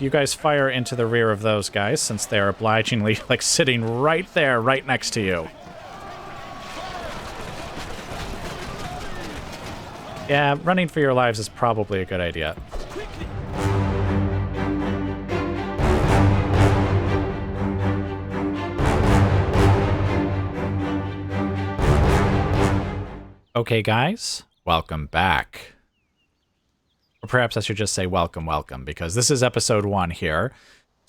you guys fire into the rear of those guys, since they're obligingly, like, sitting right there, right next to you. Yeah, running for your lives is probably a good idea. Okay, guys, welcome back. Or perhaps I should just say welcome, because this is episode 1 here.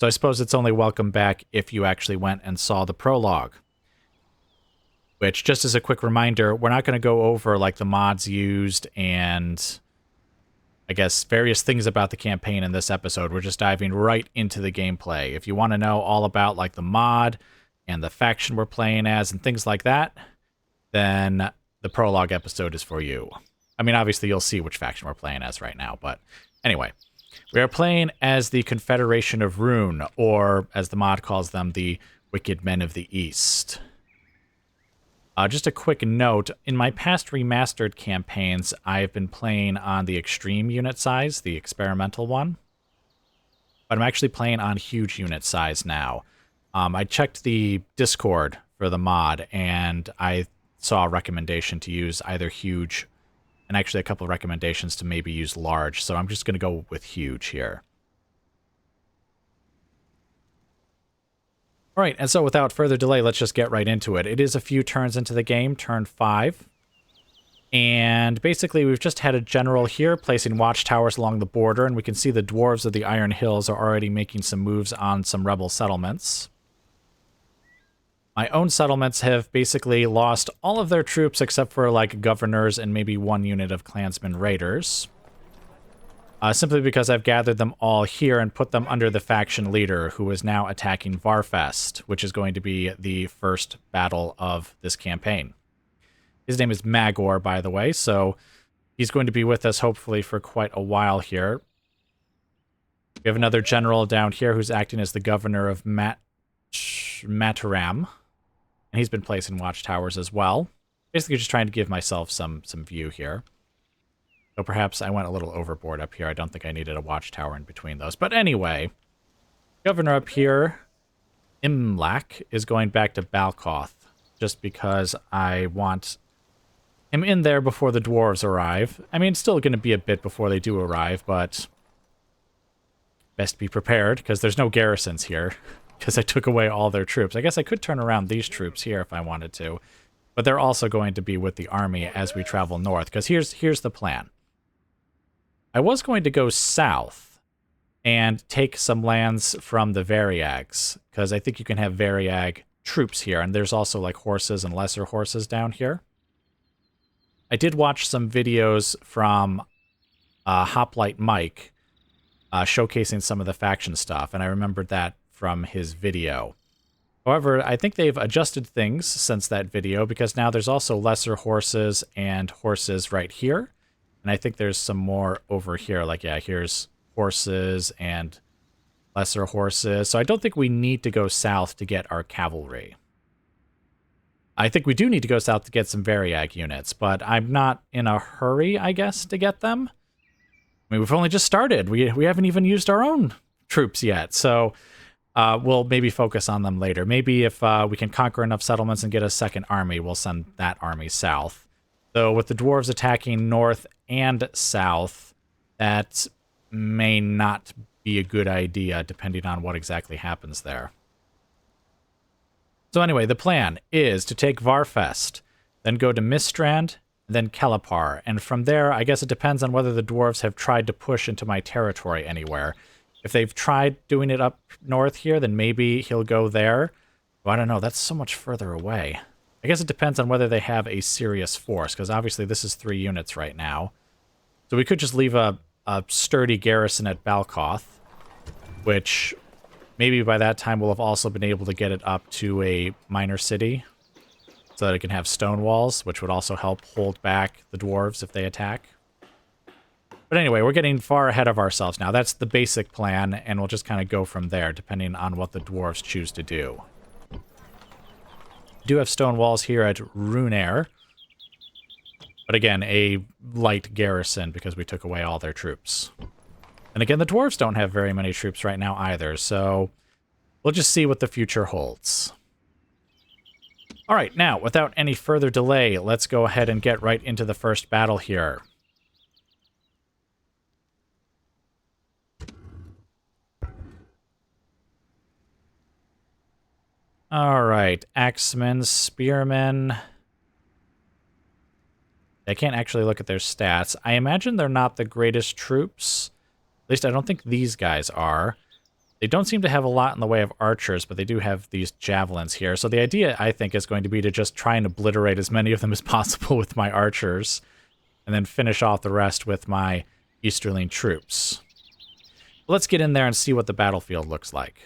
So I suppose it's only welcome back if you actually went and saw the prologue. Which, just as a quick reminder, we're not going to go over like the mods used and I guess various things about the campaign in this episode. We're just diving right into the gameplay. If you want to know all about like the mod and the faction we're playing as and things like that, then the prologue episode is for you. I mean, obviously you'll see which faction we're playing as right now, but anyway. We are playing as the Confederation of Rhun, or as the mod calls them, the Wicked Men of the East. Just a quick note, in my past Remastered campaigns, I've been playing on the extreme unit size, the experimental one. But I'm actually playing on huge unit size now. I checked the Discord for the mod, and I saw a recommendation to use either huge, and actually a couple of recommendations to maybe use large, so I'm just going to go with huge here. All right, and so without further delay, let's just get right into it. It is a few turns into the game, turn 5. And basically, we've just had a general here placing watchtowers along the border, and we can see the dwarves of the Iron Hills are already making some moves on some rebel settlements. My own settlements have basically lost all of their troops except for, like, governors and maybe one unit of clansmen raiders. Simply because I've gathered them all here and put them under the faction leader, who is now attacking Varfest, which is going to be the first battle of this campaign. His name is Magor, by the way, so he's going to be with us hopefully for quite a while here. We have another general down here who's acting as the governor of Mistrand, and he's been placing watchtowers as well. Basically just trying to give myself some view here. So perhaps I went a little overboard up here. I don't think I needed a watchtower in between those. But anyway, governor up here, Imlach, is going back to Balkoth, just because I want him in there before the dwarves arrive. I mean, it's still going to be a bit before they do arrive, but best be prepared, because there's no garrisons here, because I took away all their troops. I guess I could turn around these troops here if I wanted to, but they're also going to be with the army as we travel north, because here's the plan. I was going to go south and take some lands from the Variags, because I think you can have Variag troops here, and there's also like horses and lesser horses down here. I did watch some videos from Hoplite Mike showcasing some of the faction stuff, and I remembered that from his video. However, I think they've adjusted things since that video, because now there's also lesser horses and horses right here. And I think there's some more over here. Like, yeah, here's horses and lesser horses. So I don't think we need to go south to get our cavalry. I think we do need to go south to get some Variag units, but I'm not in a hurry, I guess, to get them. I mean, we've only just started. We haven't even used our own troops yet. So we'll maybe focus on them later. Maybe if we can conquer enough settlements and get a second army, we'll send that army south. So with the dwarves attacking north and south, that may not be a good idea, depending on what exactly happens there. So anyway, the plan is to take Varfest, then go to Mistrand, then Calvariam, and from there, I guess it depends on whether the dwarves have tried to push into my territory anywhere. If they've tried doing it up north here, then maybe he'll go there. But I don't know, that's so much further away. I guess it depends on whether they have a serious force, because obviously this is 3 units right now. So we could just leave a sturdy garrison at Balkoth, which maybe by that time we'll have also been able to get it up to a minor city, so that it can have stone walls, which would also help hold back the dwarves if they attack. But anyway, we're getting far ahead of ourselves now. That's the basic plan, and we'll just kind of go from there, depending on what the dwarves choose to do. We do have stone walls here at Rhun, but again, a light garrison because we took away all their troops. And again, the dwarves don't have very many troops right now either, so we'll just see what the future holds. All right, now, without any further delay, let's go ahead and get right into the first battle here. All right, axemen, spearmen. I can't actually look at their stats. I imagine they're not the greatest troops. At least I don't think these guys are. They don't seem to have a lot in the way of archers, but they do have these javelins here. So the idea, I think, is going to be to just try and obliterate as many of them as possible with my archers, and then finish off the rest with my Easterling troops. Let's get in there and see what the battlefield looks like.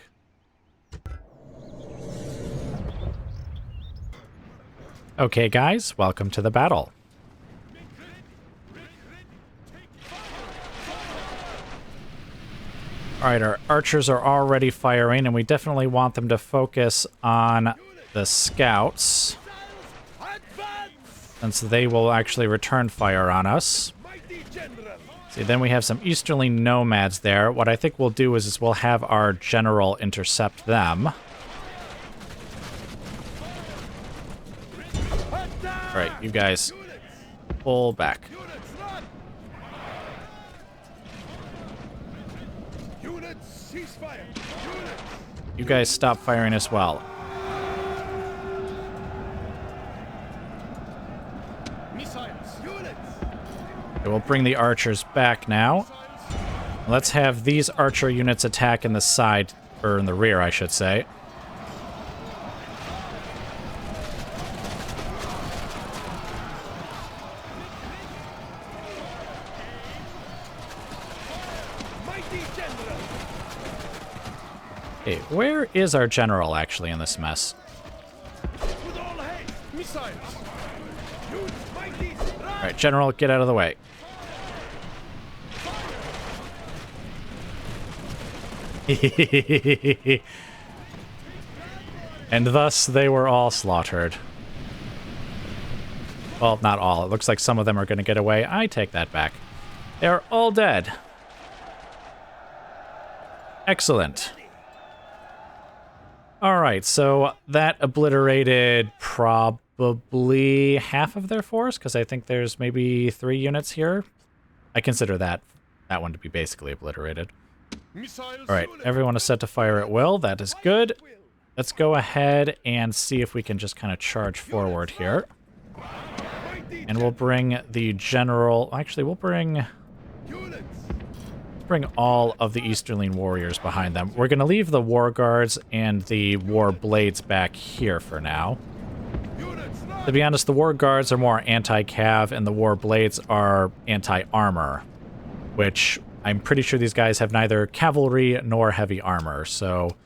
Okay, guys, welcome to the battle. All right, our archers are already firing, and we definitely want them to focus on the scouts, since they will actually return fire on us. See, then we have some Easterling nomads there. What I think we'll do is we'll have our general intercept them. All right, you guys, pull back. You guys stop firing as well. Okay, we'll bring the archers back now. Let's have these archer units attack in the side, or in the rear, I should say. Okay, where is our general actually in this mess? Alright, general, get out of the way. And thus they were all slaughtered. Well, not all. It looks like some of them are going to get away. I take that back. They're all dead. Excellent. All right, so that obliterated probably half of their force, because I think there's maybe 3 units here. I consider that one to be basically obliterated. All right, everyone is set to fire at will. That is good. Let's go ahead and see if we can just kind of charge forward here. And we'll bring the general... Actually, we'll bring all of the Easterling warriors behind them. We're going to leave the war guards and the war blades back here for now. To be honest, the war guards are more anti-cav and the war blades are anti-armor, which I'm pretty sure these guys have neither cavalry nor heavy armor, so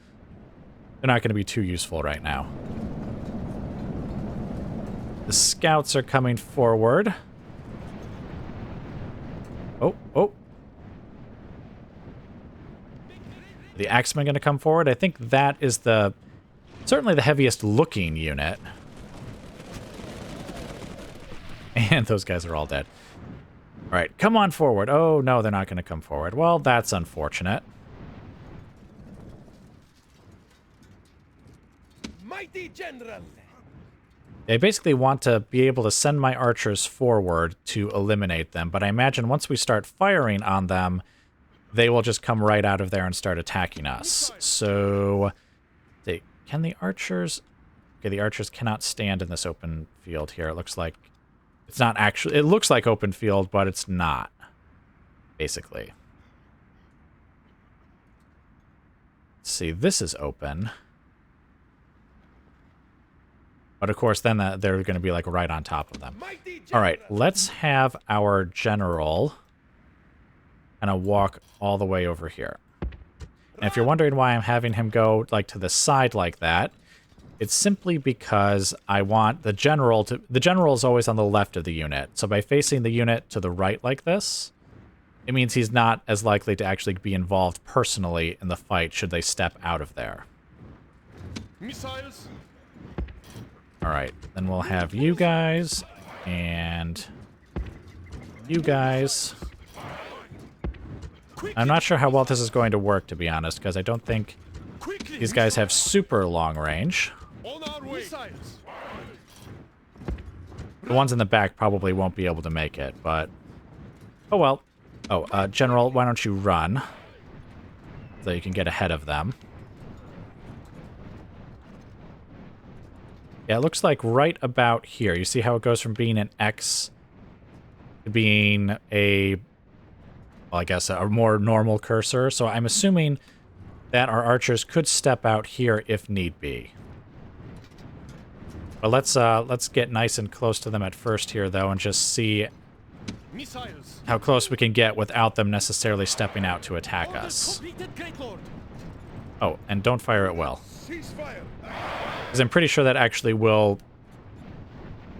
they're not going to be too useful right now. The scouts are coming forward. Oh. The axemen going to come forward. I think that is certainly the heaviest looking unit. And those guys are all dead. All right, come on forward. Oh, no, they're not going to come forward. Well, that's unfortunate. Mighty General. They basically want to be able to send my archers forward to eliminate them, but I imagine once we start firing on them, they will just come right out of there and start attacking us. So, can the archers... Okay, the archers cannot stand in this open field here. It looks like... It's not actually... It looks like open field, but it's not, basically. Let's see, this is open. But of course, then they're going to be like right on top of them. All right, let's have our general kind of walk all the way over here. And if you're wondering why I'm having him go like to the side like that, it's simply because I want the general to... The general is always on the left of the unit. So by facing the unit to the right like this, it means he's not as likely to actually be involved personally in the fight should they step out of there. Missiles. All right, then we'll have you guys and you guys. I'm not sure how well this is going to work, to be honest, because I don't think these guys have super long range. The ones in the back probably won't be able to make it, but... Oh, well. Oh, General, why don't you run? So you can get ahead of them. Yeah, it looks like right about here. You see how it goes from being an X to being a... Well, I guess a more normal cursor. So I'm assuming that our archers could step out here if need be. But let's get nice and close to them at first here, though, and just see how close we can get without them necessarily stepping out to attack us. Oh, and don't fire at will. Because I'm pretty sure that actually will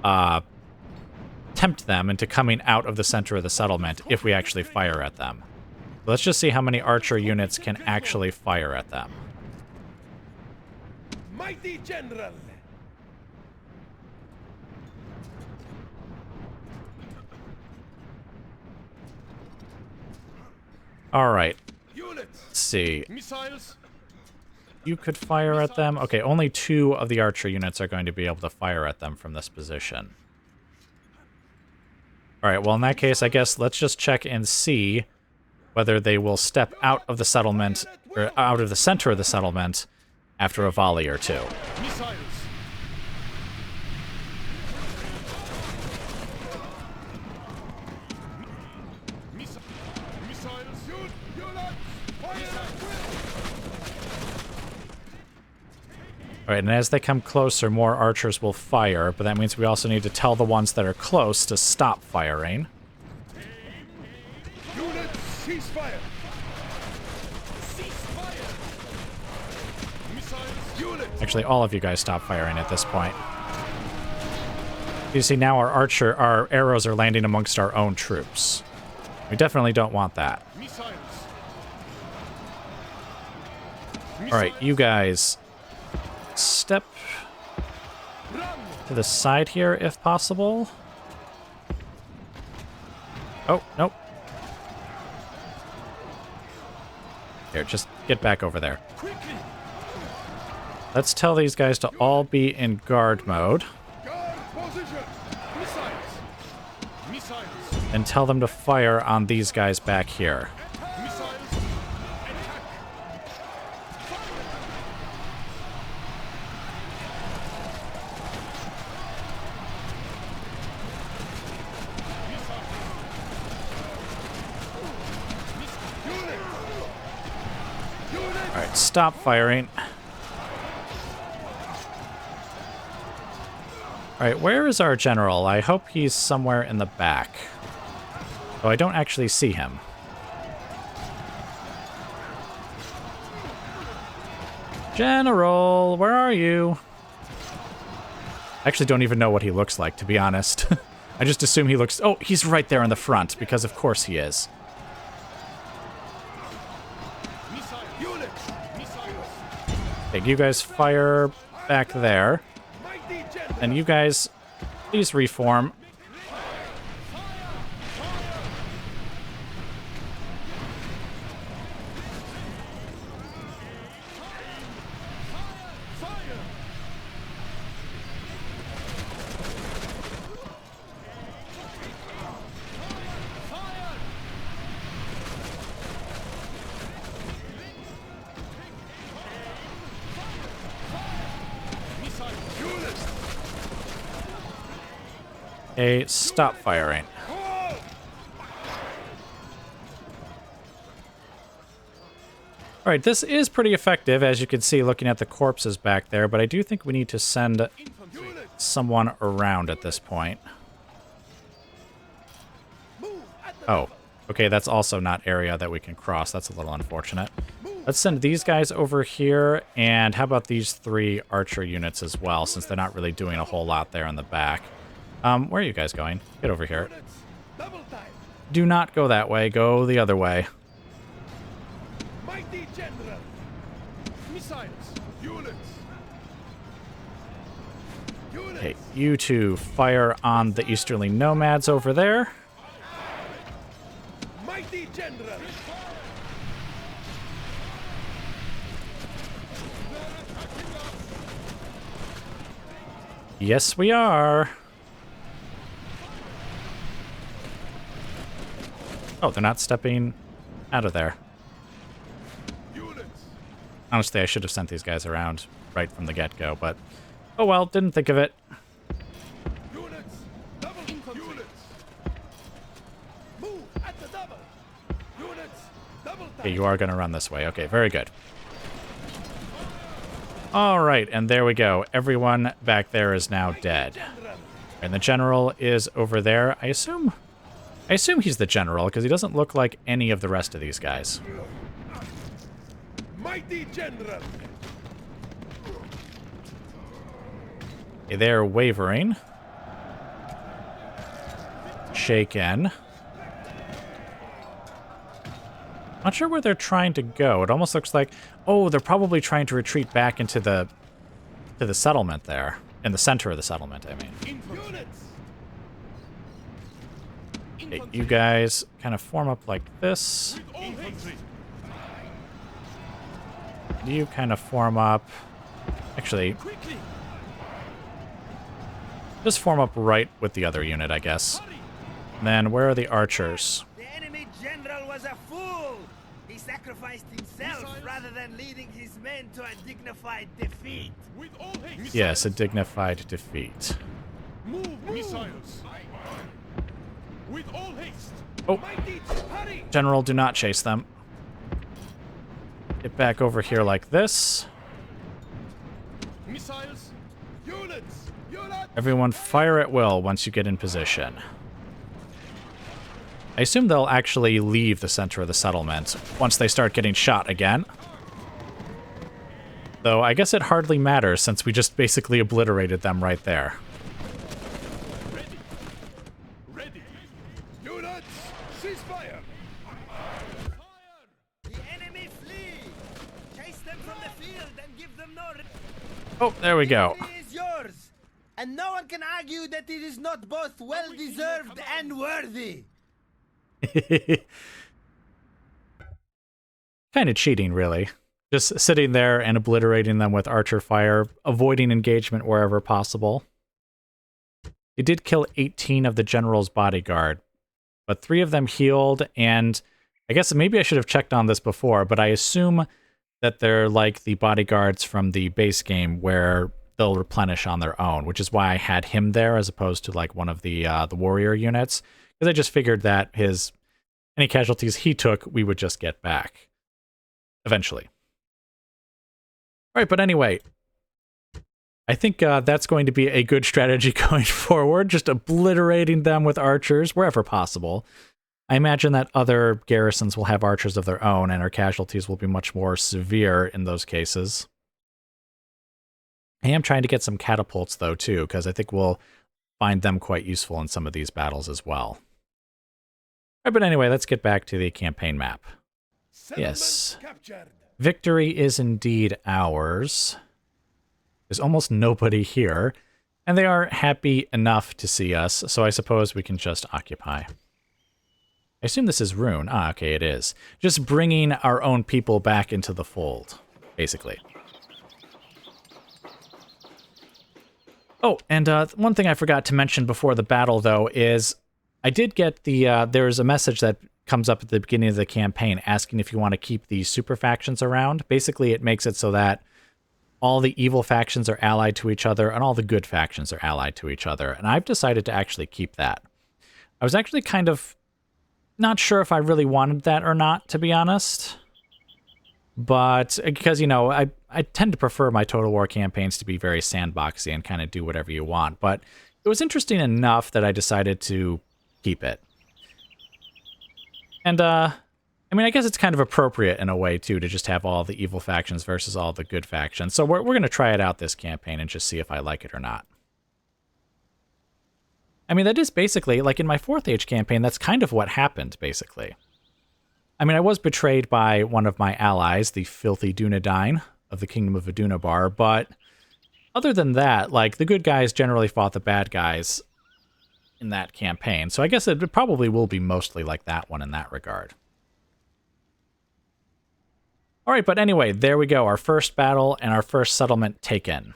tempt them into coming out of the center of the settlement if we actually fire at them. Let's just see how many archer units can actually fire at them. Mighty General! Alright. Let's see. You could fire at them. Okay, only 2 of the archer units are going to be able to fire at them from this position. Alright, well in that case, I guess let's just check and see whether they will step out of the settlement, or out of the center of the settlement, after a volley or 2. Alright, and as they come closer, more archers will fire, but that means we also need to tell the ones that are close to stop firing. Units, cease fire! Actually, all of you guys stop firing at this point. You see, now our arrows are landing amongst our own troops. We definitely don't want that. Alright, you guys... step to the side here, if possible. Oh, nope. Here, just get back over there. Let's tell these guys to all be in guard mode. And tell them to fire on these guys back here. Alright, stop firing. Alright, where is our general? I hope he's somewhere in the back. Oh, I don't actually see him. General, where are you? I actually don't even know what he looks like, to be honest. I just assume he looks... Oh, he's right there in the front, because of course he is. Okay, you guys fire back there. And you guys, please reform. Okay, stop firing. Alright, this is pretty effective, as you can see looking at the corpses back there, but I do think we need to send someone around at this point. Oh, okay, that's also not area that we can cross. That's a little unfortunate. Let's send these guys over here, and how about these 3 archer units as well, since they're not really doing a whole lot there in the back. Where are you guys going? Get over here. Do not go that way. Go the other way. Mighty General! Missiles! Units! Okay, you 2 fire on the easterly nomads over there. Mighty General! Yes, we are. Oh, they're not stepping out of there. Units. Honestly, I should have sent these guys around right from the get-go, but oh well, didn't think of it. Units. Double infantry. Units. Move at the double. Units. Double Okay, you are going to run this way. Okay, very good. All right, and there we go. Everyone back there is now dead. And the general is over there. I assume he's the general, because he doesn't look like any of the rest of these guys. Mighty general. Okay, they're wavering. Shaken. Not sure where they're trying to go. It almost looks like, oh, they're probably trying to retreat back into the settlement there. In the center of the settlement, I mean. Units. Okay, you guys kind of form up like this. Infantry. You kind of form up. Actually, Quickly. just form up right with the other unit, I guess. And then where are the archers? The enemy general was a fool! He sacrificed himself rather than leading his men to a dignified defeat. With all haste. Yes, a dignified defeat. Move. Missiles. With all haste. Oh. Mighty. Hurry. General, do not chase them. Get back over here like this. Missiles. Units. Units. Everyone fire at will once you get in position. I assume they'll actually leave the center of the settlement once they start getting shot again. Though I guess it hardly matters since we just basically obliterated them right there. Ready. Ready. Units. Cease fire. Fire. The enemy flee! Chase them from the field and give them no... Oh, there we go. Victory is yours! And no one can argue that it is not both well-deserved and worthy! Kind of cheating, really. Just sitting there and obliterating them with archer fire, avoiding engagement wherever possible. He did kill 18 of the general's bodyguard, but 3 of them healed, and I guess maybe I should have checked on this before, but I assume that they're like the bodyguards from the base game where they'll replenish on their own, which is why I had him there as opposed to like one of the warrior units, because I just figured that any casualties he took, we would just get back eventually. All right, but anyway, I think that's going to be a good strategy going forward, just obliterating them with archers wherever possible. I imagine that other garrisons will have archers of their own, and our casualties will be much more severe in those cases. I am trying to get some catapults, though, too, because I think we'll find them quite useful in some of these battles as well. All right, but anyway, let's get back to the campaign map. Yes. Captured. Victory is indeed ours. There's almost nobody here, and they are happy enough to see us, so I suppose we can just occupy. I assume this is Rhun. Ah, okay, it is. Just bringing our own people back into the fold, basically. Oh, and one thing I forgot to mention before the battle, though, is I did get there's a message that comes up at the beginning of the campaign asking if you want to keep the super factions around. Basically, it makes it so that all the evil factions are allied to each other and all the good factions are allied to each other. And I've decided to actually keep that. I was actually kind of not sure if I really wanted that or not, to be honest. But because, you know, I tend to prefer my Total War campaigns to be very sandboxy and kind of do whatever you want. But it was interesting enough that I decided to keep it. And, I mean, I guess it's kind of appropriate in a way, too, to just have all the evil factions versus all the good factions. So we're going to try it out this campaign and just see if I like it or not. I mean, that is basically, like in my 4th Age campaign, that's kind of what happened, basically. I mean, I was betrayed by one of my allies, the filthy Dunedain of the Kingdom of Adunabar, but other than that, like, the good guys generally fought the bad guys in that campaign, so I guess it probably will be mostly like that one in that regard. All right, but anyway, there we go, our first battle and our first settlement taken.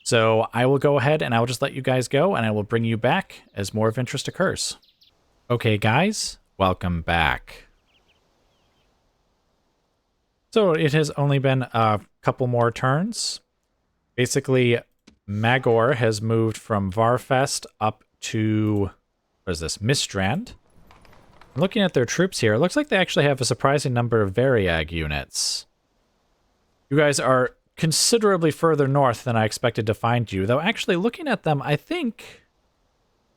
So I will go ahead and I will just let you guys go, and I will bring you back as more of interest occurs. Okay, guys, welcome back. So it has only been a couple more turns. Basically, Magor has moved from Varfest up to, what is this, Mistrand. Looking at their troops here, it looks like they actually have a surprising number of Variag units. You guys are considerably further north than I expected to find you, though actually looking at them, I think,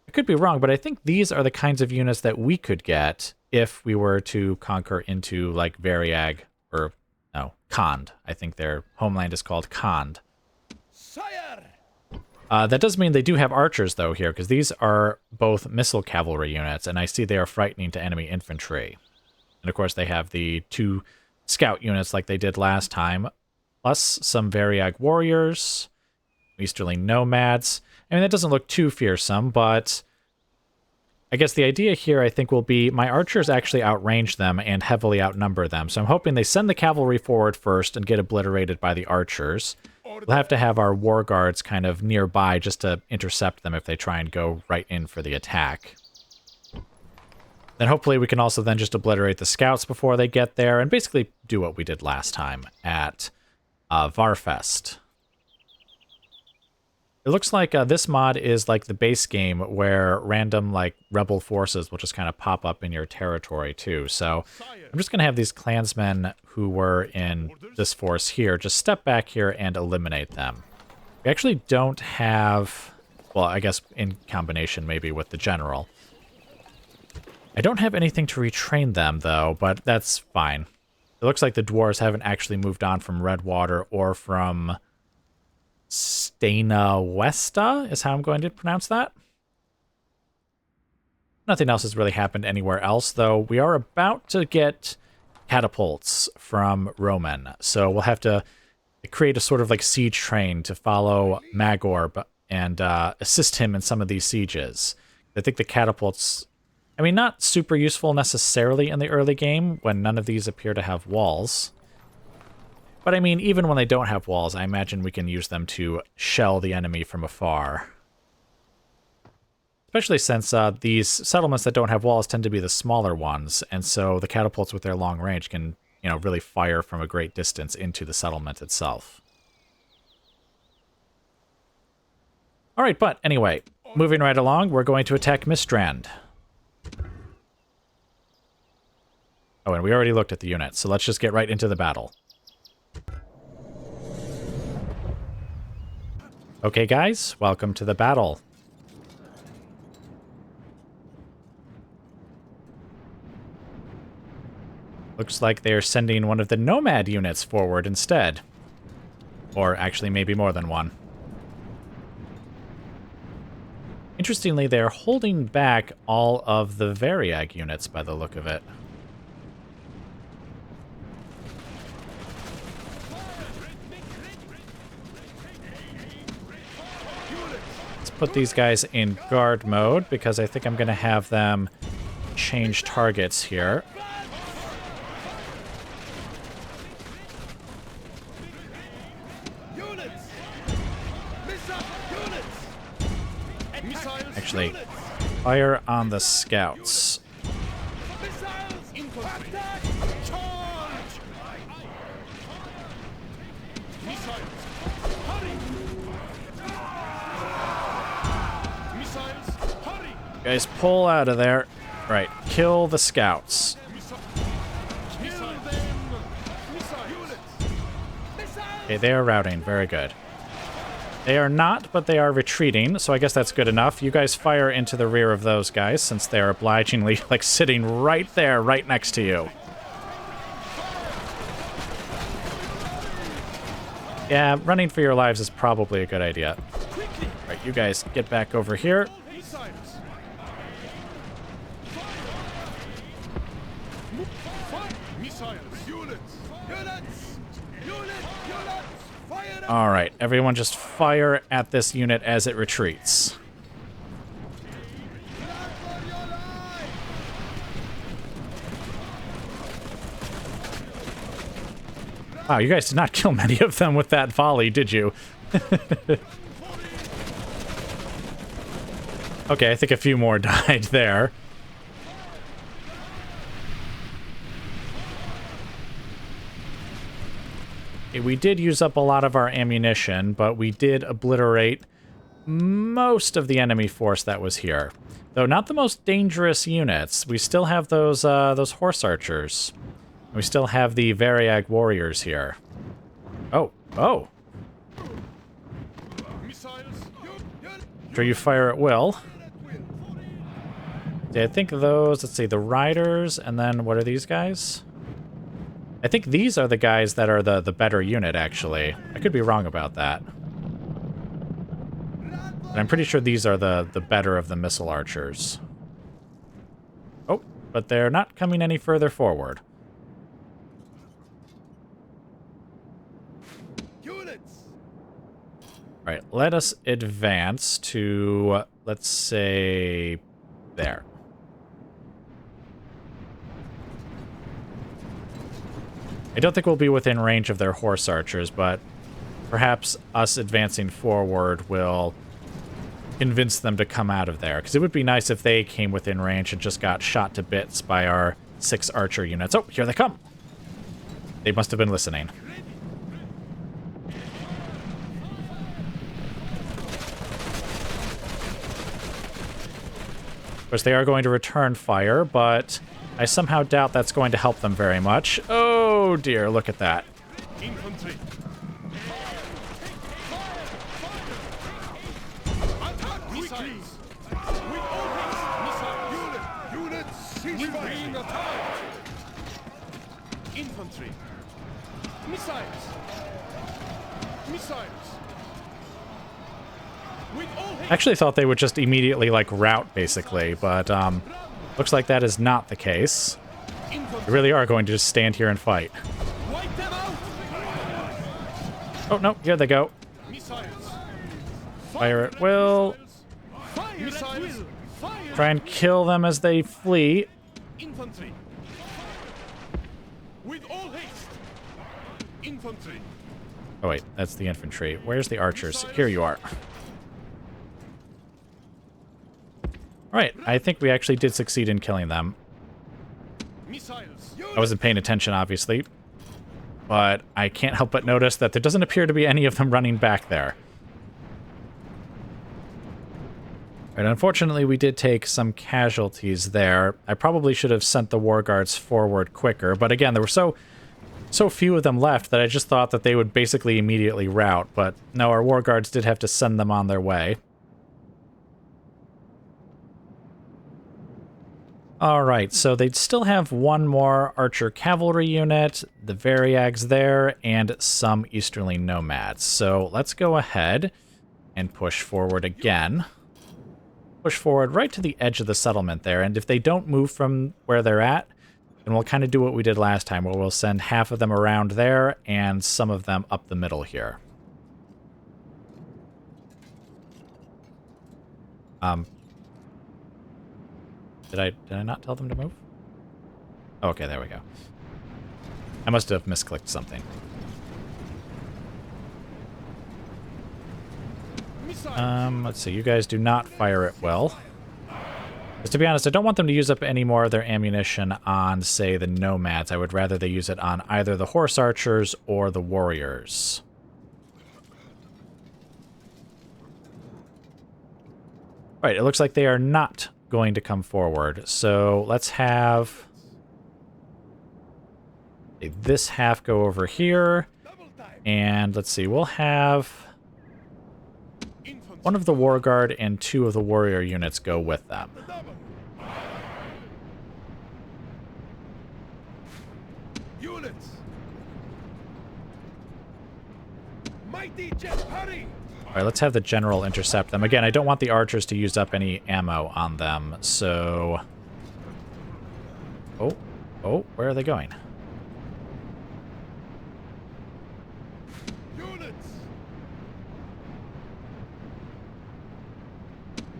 I could be wrong, but I think these are the kinds of units that we could get if we were to conquer into, like, Variag, or, no, Khand. I think their homeland is called Khand. Sire! That does mean they do have archers, though, here, because these are both missile cavalry units, and I see they are frightening to enemy infantry. And, of course, they have the 2 scout units like they did last time, plus some Variag warriors, Easterling nomads. I mean, that doesn't look too fearsome, but I guess the idea here, I think, will be my archers actually outrange them and heavily outnumber them. So I'm hoping they send the cavalry forward first and get obliterated by the archers. We'll have to have our war guards kind of nearby just to intercept them if they try and go right in for the attack. Then hopefully we can also then just obliterate the scouts before they get there and basically do what we did last time at Varfest. It looks like this mod is like the base game where random like rebel forces will just kind of pop up in your territory too. So I'm just going to have these clansmen who were in this force here just step back here and eliminate them. We actually don't have, well, I guess in combination maybe with the general. I don't have anything to retrain them though, but that's fine. It looks like the dwarves haven't actually moved on from Redwater or from Stena Westa, is how I'm going to pronounce that. Nothing else has really happened anywhere else, though. We are about to get catapults from Rhun, so we'll have to create a sort of like siege train to follow Magor and assist him in some of these sieges. I think the catapults, I mean, not super useful necessarily in the early game when none of these appear to have walls. But I mean, even when they don't have walls, I imagine we can use them to shell the enemy from afar. Especially since these settlements that don't have walls tend to be the smaller ones, and so the catapults with their long range can, you know, really fire from a great distance into the settlement itself. Alright, but anyway, moving right along, we're going to attack Mistrand. Oh, and we already looked at the units, so let's just get right into the battle. Okay, guys, welcome to the battle. Looks like they're sending one of the nomad units forward instead. Or actually, maybe more than one. Interestingly, they're holding back all of the Variag units by the look of it. Put these guys in guard mode because I think I'm going to have them change targets here. Actually, fire on the scouts. Guys, pull out of there. Right, kill the scouts. Okay, they are routing. Very good. They are not, but they are retreating, so I guess that's good enough. You guys fire into the rear of those guys, since they're obligingly, like, sitting right there, right next to you. Yeah, running for your lives is probably a good idea. Right, you guys get back over here. All right, everyone just fire at this unit as it retreats. Wow, you guys did not kill many of them with that volley, did you? Okay, I think a few more died there. Okay, we did use up a lot of our ammunition, but we did obliterate most of the enemy force that was here. Though not the most dangerous units. We still have those horse archers. We still have the Variag warriors here. Oh, oh. Sure, you fire at will. See, I think those, let's see, the riders, and then what are these guys? I think these are the guys that are the better unit, actually. I could be wrong about that. But I'm pretty sure these are the better of the missile archers. Oh, but they're not coming any further forward. Alright, let us advance to, let's say, there. I don't think we'll be within range of their horse archers, but perhaps us advancing forward will convince them to come out of there. Because it would be nice if they came within range and just got shot to bits by our 6 archer units. Oh, here they come! They must have been listening. Of course, they are going to return fire, but I somehow doubt that's going to help them very much. Oh dear, look at that. Infantry. Missiles. Units, cease firing. Infantry. Missiles. Missiles. I actually thought they would just immediately, like, rout, basically, but, looks like that is not the case. They really are going to just stand here and fight. Oh, no, here they go. Fire at will. Try and kill them as they flee. Infantry. With all haste. Infantry. Oh, wait, that's the infantry. Where's the archers? Here you are. Alright, I think we actually did succeed in killing them. I wasn't paying attention, obviously. But I can't help but notice that there doesn't appear to be any of them running back there. And unfortunately, we did take some casualties there. I probably should have sent the war guards forward quicker, but again, there were so few of them left that I just thought that they would basically immediately rout, but no, our war guards did have to send them on their way. Alright, so they'd still have one more archer cavalry unit, the Variags there, and some easterly nomads. So let's go ahead and push forward again. Push forward right to the edge of the settlement there, and if they don't move from where they're at, then we'll kind of do what we did last time, where we'll send half of them around there and some of them up the middle here. Did I not tell them to move? Oh, okay, there we go. I must have misclicked something. Let's see. You guys do not fire at will. Because to be honest, I don't want them to use up any more of their ammunition on, say, the nomads. I would rather they use it on either the horse archers or the warriors. Right, it looks like they are not going to come forward. So let's have this half go over here. And let's see, we'll have one of the war guard and 2 of the warrior units go with them. Units. Mighty jet, hurry! Alright, let's have the general intercept them. Again, I don't want the archers to use up any ammo on them, so... Oh, where are they going? Units.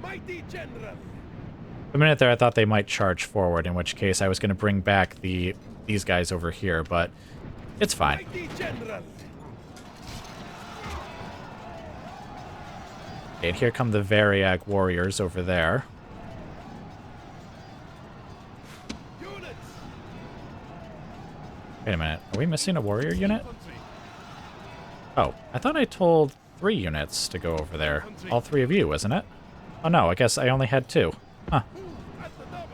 Mighty general. For a minute there, I thought they might charge forward, in which case I was going to bring back these guys over here, but it's fine. Mighty general. Okay, and here come the Variag warriors over there. Units. Wait a minute. Are we missing a warrior unit? Infantry. Oh, I thought I told 3 units to go over there. All 3 of you, isn't it? Oh no, I guess I only had 2. Huh. At the double.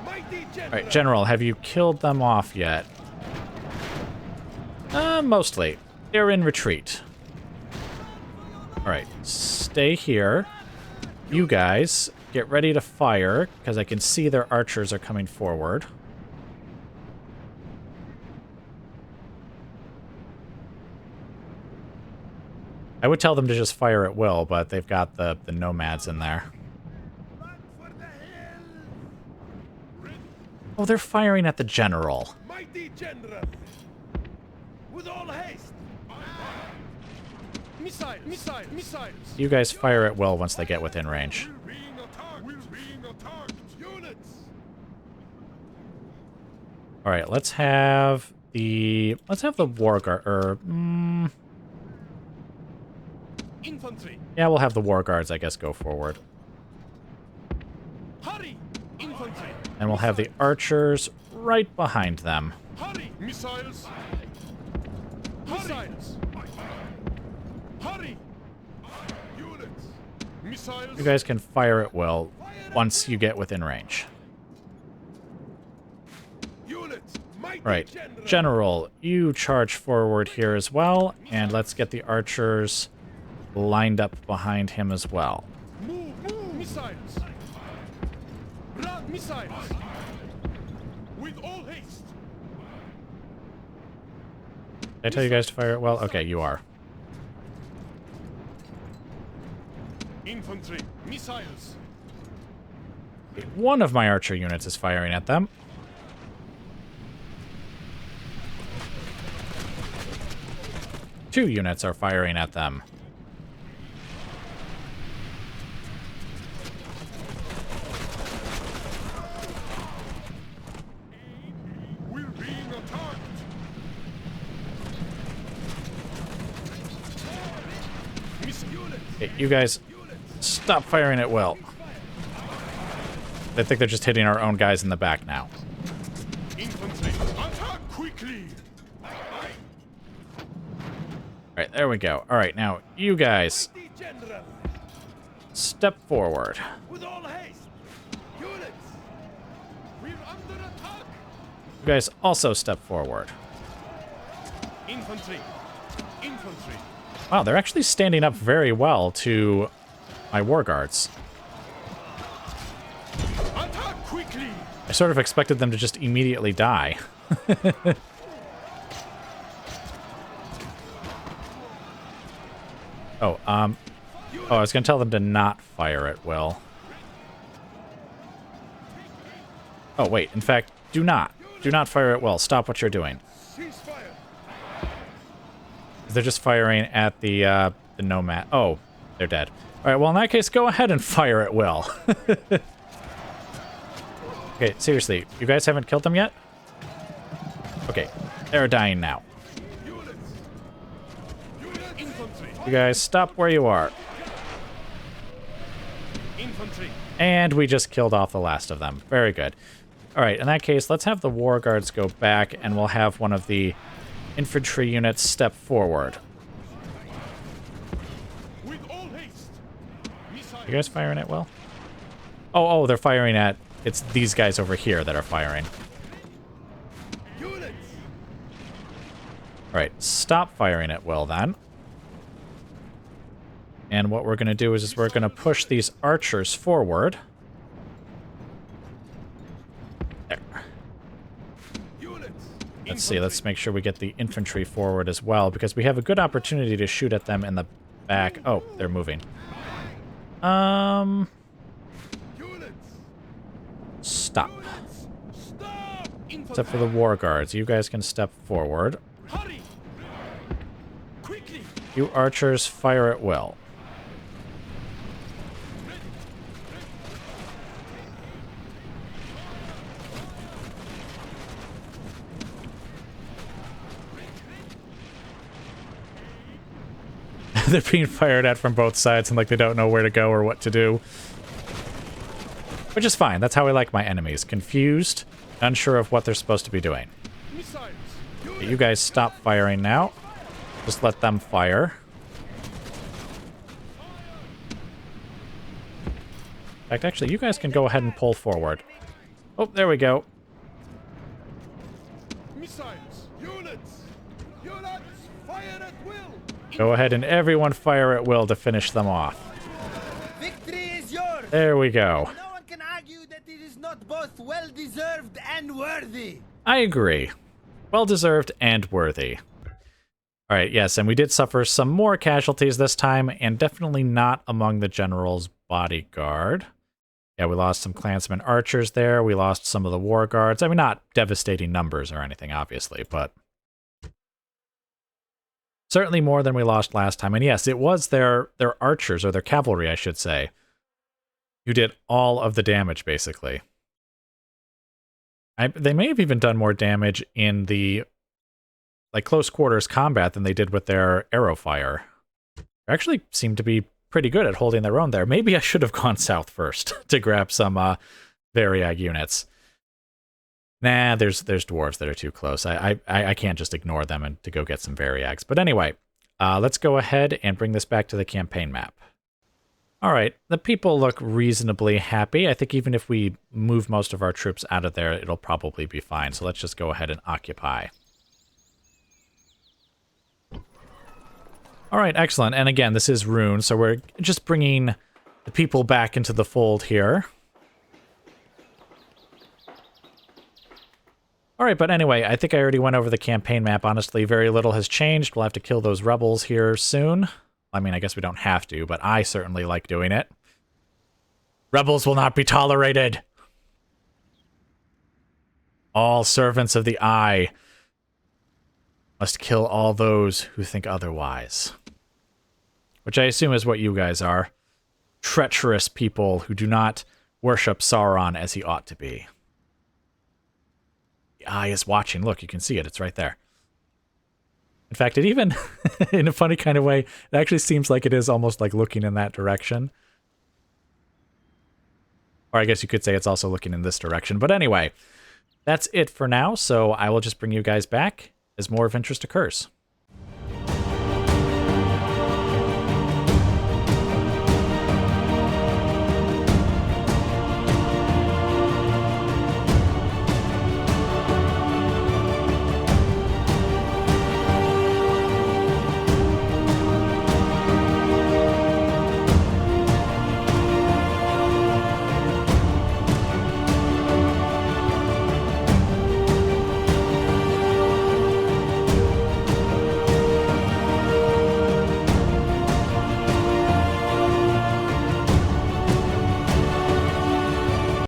Mighty general. Alright, General, have you killed them off yet? Mostly. They're in retreat. Alright, stay here. You guys, get ready to fire, because I can see their archers are coming forward. I would tell them to just fire at will, but they've got the nomads in there. Run for the hills. Oh, they're firing at the general. Mighty general. With all haste. Missiles. Missiles. Missiles. You guys fire at will once they get within range. We're being attacked. We're being attacked. Units. All right, let's have the war guard. Infantry. Yeah, we'll have the war guards, I guess, go forward, Hurry. Infantry. and we'll have the archers right behind them. Hurry. Missiles. Missiles. Hurry. Units. Missiles. You guys can fire at will once you get within range. Units. Mighty Right, general. General, you charge forward here as well, and let's get the archers lined up behind him as well. Move. Move. Missiles. Run. Missiles. With all haste. Did I tell you guys to fire at will? Okay, you are. Infantry. Missiles. One of my archer units is firing at them. Two units are firing at them. We're being attacked. Miss units. Okay, you guys, stop firing at will. I think they're just hitting our own guys in the back now. Infantry. Attack quickly. Alright, there we go. Alright, now, you guys, Mighty general. step forward. With all haste. Units. We're under attack. You guys also step forward. Infantry. Infantry. Wow, they're actually standing up very well to my war guards. Attack quickly. I sort of expected them to just immediately die. Oh, I was gonna tell them to not fire at will. Oh, wait, in fact, do not. Do not fire at will. Stop what you're doing. Ceasefire. They're just firing at the nomad. Oh, they're dead. All right, well, in that case, go ahead and fire at will. Okay, seriously, you guys haven't killed them yet? Okay, they're dying now. Units. Units. Infantry. You guys, stop where you are. Infantry. And we just killed off the last of them. Very good. All right, in that case, let's have the war guards go back, and we'll have one of the infantry units step forward. With all haste. Missiles. You guys firing at will? Oh, they're firing at... It's these guys over here that are firing. Units. All right, stop firing at will then. And what we're going to do is we're going to push these archers forward. There. Units. Let's see, let's make sure we get the infantry forward as well, because we have a good opportunity to shoot at them in the back. Oh, they're moving. Units. Stop. Stop. Infantry. Except for the war guards. You guys can step forward. Hurry. Quickly. You archers fire at will. they're being fired at from both sides and like they don't know where to go or what to do. Which is fine. That's how I like my enemies. Confused, unsure of what they're supposed to be doing. Okay, you guys stop firing now. Just let them fire. In fact, actually, you guys can go ahead and pull forward. Oh, there we go. Missiles! Units! Units! Fire at will! Go ahead and everyone fire at will to finish them off. Victory is yours! There we go. No one can argue that it is not both well-deserved and worthy. I agree. Well-deserved and worthy. All right, yes, and we did suffer some more casualties this time, and definitely not among the general's bodyguard. Yeah, we lost some clansmen archers there. We lost some of the war guards. I mean, not devastating numbers or anything, obviously, but certainly more than we lost last time. And yes, it was their archers, or their cavalry, I should say, who did all of the damage, basically. They may have even done more damage in the close quarters combat than they did with their arrow fire. They actually seemed to be pretty good at holding their own there. Maybe I should have gone south first to grab some Variag units. Nah, there's dwarves that are too close. I can't just ignore them and to go get some Variags. But anyway, let's go ahead and bring this back to the campaign map. All right, the people look reasonably happy. I think even if we move most of our troops out of there, it'll probably be fine. So let's just go ahead and occupy. All right, excellent. And again, this is Rhun, so we're just bringing the people back into the fold here. All right, but anyway, I think I already went over the campaign map. Honestly, very little has changed. We'll have to kill those rebels here soon. I mean, I guess we don't have to, but I certainly like doing it. Rebels will not be tolerated. All servants of the Eye must kill all those who think otherwise. Which I assume is what you guys are. Treacherous people who do not worship Sauron as he ought to be. The Eye is watching. Look, you can see it. It's right there. In fact, it even, in a funny kind of way, it actually seems like it is almost like looking in that direction. Or I guess you could say it's also looking in this direction. But anyway, that's it for now. So I will just bring you guys back as more of interest occurs.